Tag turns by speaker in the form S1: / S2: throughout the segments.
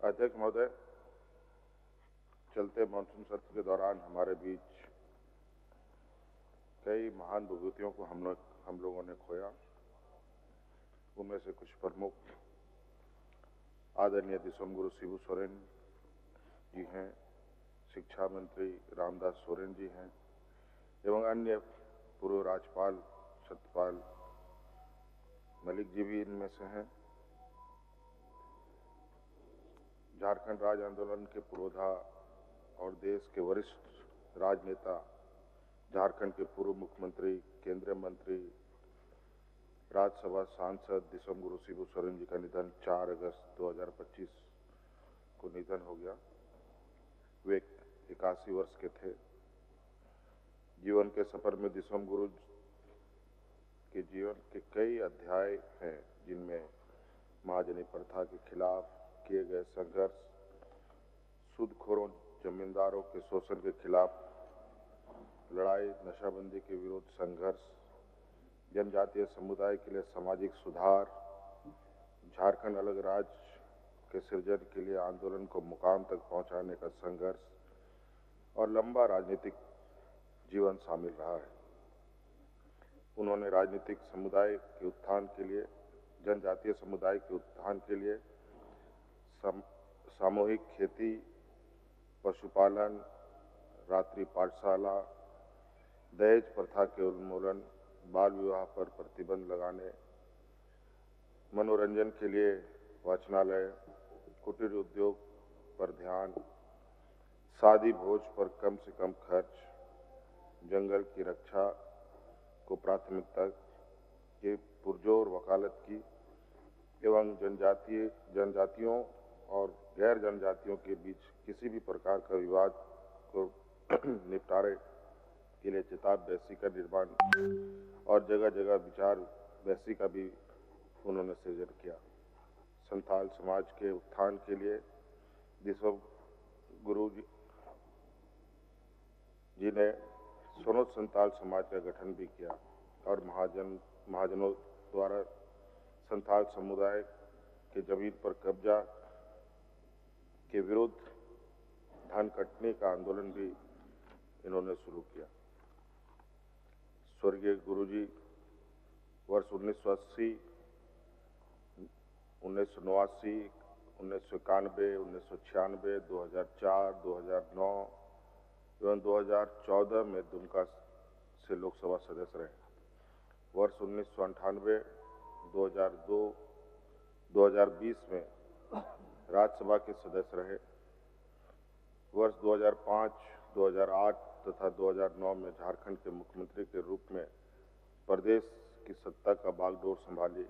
S1: अध्यक्ष महोदय, चलते मानसून सत्र के दौरान हमारे बीच कई महान विभूतियों को हम लोगों ने खोया। उनमें से कुछ प्रमुख आदरणीय दिसोम गुरु शिबू सोरेन जी हैं, शिक्षा मंत्री रामदास सोरेन जी हैं एवं अन्य पूर्व राज्यपाल सत्यपाल मलिक जी भी इनमें से हैं। झारखंड राज्य आंदोलन के पुरोधा और देश के वरिष्ठ राजनेता, झारखंड के पूर्व मुख्यमंत्री, केंद्रीय मंत्री, राज्यसभा सांसद दिसोम गुरु शिबू सोरेन जी का निधन 4 अगस्त 2025 को निधन हो गया। वे 81 वर्ष के थे। जीवन के सफर में दिसोम गुरु के जीवन के कई अध्याय हैं, जिनमें महाजनी प्रथा के खिलाफ किए गए संघर्ष, सूदखोरों जमींदारों के शोषण के खिलाफ लड़ाई, नशाबंदी के विरुद्ध संघर्ष, जनजातीय समुदाय के लिए सामाजिक सुधार, झारखंड अलग राज्य के सृजन के लिए आंदोलन को मुकाम तक पहुंचाने का संघर्ष और लंबा राजनीतिक जीवन शामिल रहा है। उन्होंने राजनीतिक समुदाय के उत्थान के लिए, जनजातीय समुदाय के उत्थान के लिए सामूहिक खेती, पशुपालन, रात्रि पाठशाला, दहेज प्रथा के उन्मूलन, बाल विवाह पर प्रतिबंध लगाने, मनोरंजन के लिए वाचनालय, कुटीर उद्योग पर ध्यान, शादी भोज पर कम से कम खर्च, जंगल की रक्षा को प्राथमिकता के पुरजोर वकालत की एवं जनजातियों और गैर जनजातियों के बीच किसी भी प्रकार का विवाद को निपटारे के लिए चिताब बहसी का निर्माण और जगह जगह विचार बहसी का भी उन्होंने सृजन किया। संथाल समाज के उत्थान के लिए दिसोम गुरु जी ने सोनो संथाल समाज का गठन भी किया और महाजनों द्वारा संथाल समुदाय के जमीन पर कब्जा के विरुद्ध धन कटने का आंदोलन भी इन्होंने शुरू किया। स्वर्गीय गुरुजी वर्ष 1980, 1989, 1991, 1996, 2004, 2009 एवं 2014 में दुमका से लोकसभा सदस्य रहे। वर्ष 1998, 2002, 2020 में राज्यसभा के सदस्य रहे। वर्ष 2005, 2008 तथा 2009 में झारखंड के मुख्यमंत्री के रूप में प्रदेश की सत्ता का बागडोर संभाली।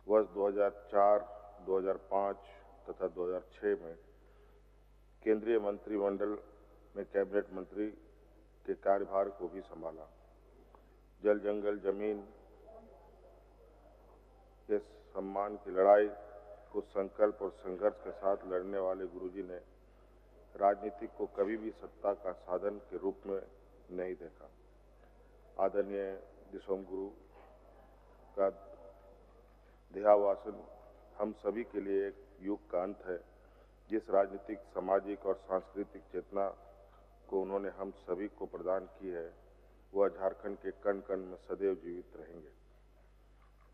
S1: वर्ष 2004, 2005 तथा 2006 में केंद्रीय मंत्रिमंडल में कैबिनेट मंत्री के कार्यभार को भी संभाला। जल जंगल जमीन के सम्मान की लड़ाई को संकल्प और संघर्ष के साथ लड़ने वाले गुरुजी ने राजनीति को कभी भी सत्ता का साधन के रूप में नहीं देखा। आदरणीय दिसोम गुरु का देहावसान हम सभी के लिए एक युग का अंत है। जिस राजनीतिक, सामाजिक और सांस्कृतिक चेतना को उन्होंने हम सभी को प्रदान की है, वह झारखंड के कण कण में सदैव जीवित रहेंगे।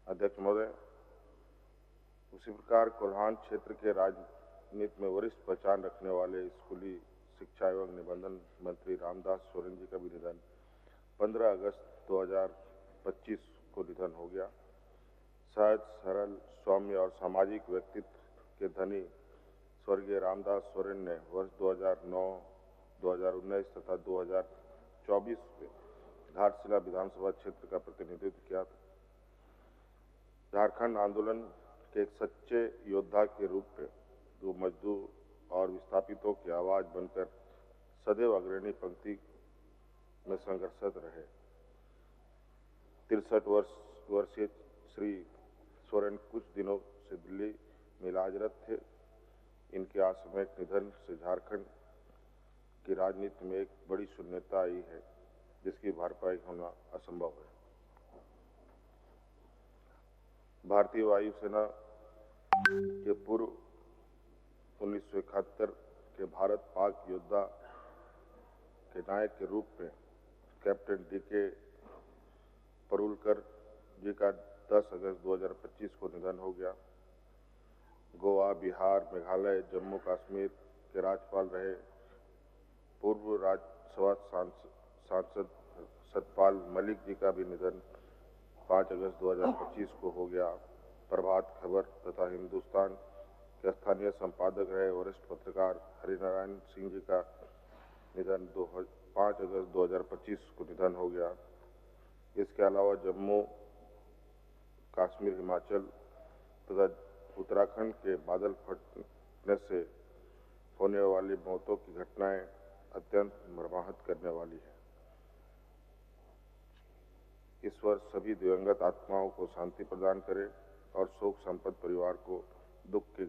S1: अध्यक्ष महोदय, उसी प्रकार कोल्हान क्षेत्र के राजनीति में वरिष्ठ पहचान रखने वाले स्कूली शिक्षा एवं निबंधन मंत्री रामदास सोरेन जी का भी निधन 15 अगस्त 2025 को निधन हो गया। सहज, सरल, सौम्य और सामाजिक व्यक्तित्व के धनी स्वर्गीय रामदास सोरेन ने वर्ष 2009, 2019 तथा 2024 में घाटशिला विधानसभा क्षेत्र का प्रतिनिधित्व किया था। झारखंड आंदोलन के एक सच्चे योद्धा के रूप में जो मजदूर और विस्थापितों की आवाज बनकर सदैव अग्रणी पंक्ति में संघर्षरत रहे। 63 वर्षीय श्री सोरेन कुछ दिनों से दिल्ली में इलाजरत थे। इनके आकस्मिक निधन से झारखंड की राजनीति में एक बड़ी शून्यता आई है, जिसकी भरपाई होना असंभव है। भारतीय वायुसेना के पूर्व 1971 के भारत पाक योद्धा के नायक के रूप में कैप्टन डी.के. परुलकर जी का 10 अगस्त 2025 को निधन हो गया। गोवा, बिहार, मेघालय, जम्मू कश्मीर के राज्यपाल रहे पूर्व राज्यसभा सांसद सतपाल मलिक जी का भी निधन 5 अगस्त 2025 को हो गया। प्रभात खबर तथा हिंदुस्तान के स्थानीय संपादक रहे वरिष्ठ पत्रकार हरिनारायण सिंह जी का निधन 5 अगस्त 2025 को निधन हो गया। इसके अलावा जम्मू कश्मीर, हिमाचल तथा उत्तराखंड के बादल फटने से होने वाली मौतों की घटनाएं अत्यंत मर्माहत करने वाली है। ईश्वर सभी दिवंगत आत्माओं को शांति प्रदान करे और शोक संपन्न परिवार को दुख की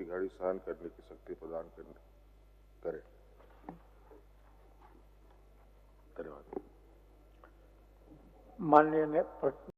S1: घड़ी सहन करने की शक्ति प्रदान करे। धन्यवाद।
S2: माननीय